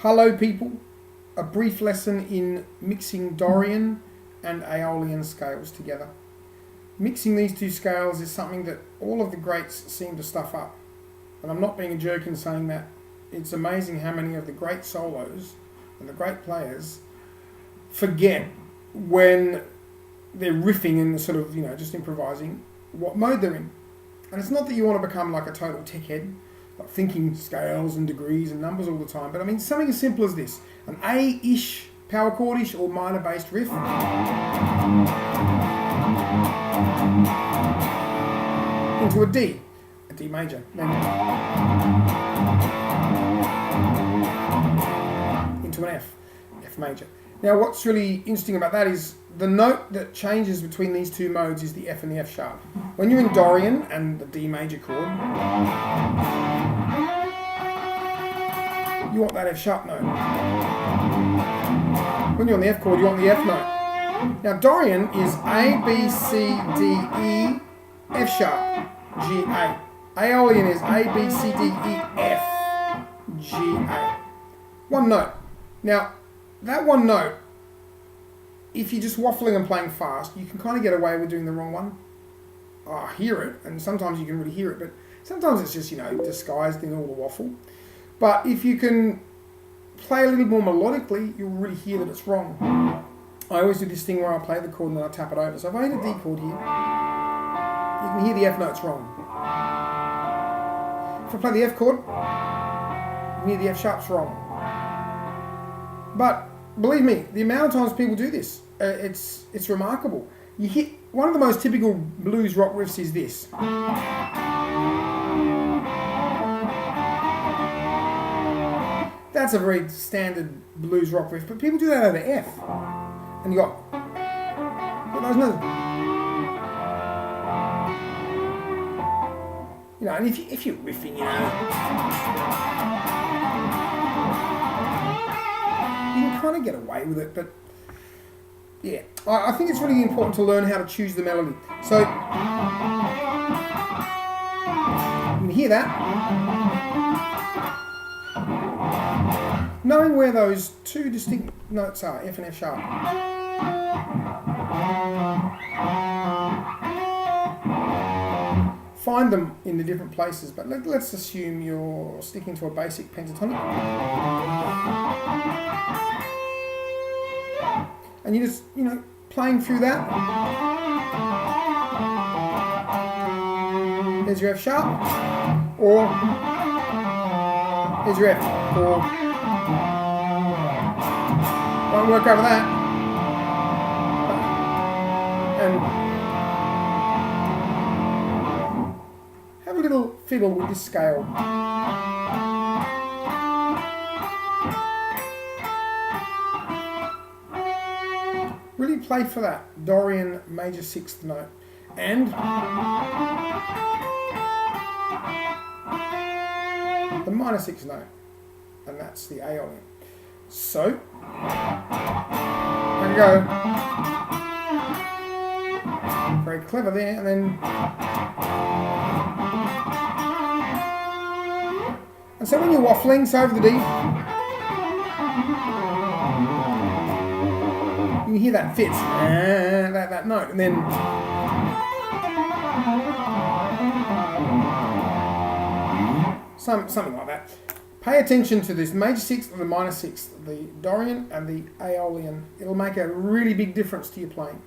Hello people, a brief lesson in mixing Dorian and Aeolian scales together. Mixing these two scales is something that all of the greats seem to stuff up. And I'm not being a jerk in saying that. It's amazing how many of the great solos and the great players forget when they're riffing and sort of, just improvising what mode they're in. And it's not that you want to become like a total tech head, like thinking scales and degrees and numbers all the time, but I mean something as simple as this. An A-ish, power chord-ish or minor-based riff. Into a D major. Then into an F major. Now what's really interesting about that is the note that changes between these two modes is the F and the F sharp. When you're in Dorian and the D major chord, you want that F sharp note. When you're on the F chord, you want the F note. Now Dorian is A, B, C, D, E, F sharp, G, A. Aeolian is A, B, C, D, E, F, G, A. One note. Now, that one note, if you're just waffling and playing fast, you can kind of get away with doing the wrong one. I hear it, and sometimes you can really hear it, but sometimes it's just, disguised in all the waffle. But if you can play a little more melodically, you'll really hear that it's wrong. I always do this thing where I play the chord and then I tap it over. So if I hit a D chord here, you can hear the F notes wrong. If I play the F chord, you can hear the F sharps wrong. But believe me, the amount of times people do this, it's remarkable. You hit one of the most typical blues rock riffs is this. That's a very standard blues rock riff, but people do that over F. And you got those notes. And if you're riffing, you can kind of get away with it, but yeah, I think it's really important to learn how to choose the melody. So, you can hear that. Knowing where those two distinct notes are, F and F sharp. Find them in the different places, but let's assume you're sticking to a basic pentatonic. And you're just, playing through that. There's your F sharp, or there's your F, or won't work over that. And have a little fiddle with this scale. Really play for that Dorian major sixth note. And the minor sixth note. And that's the Aeolian. So, there we go. Very clever there, and then. And so when you're waffling, so over the D, you can hear that fits, that note, and then something like that. Pay attention to this major sixth and the minor sixth, the Dorian and the Aeolian. It'll make a really big difference to your playing.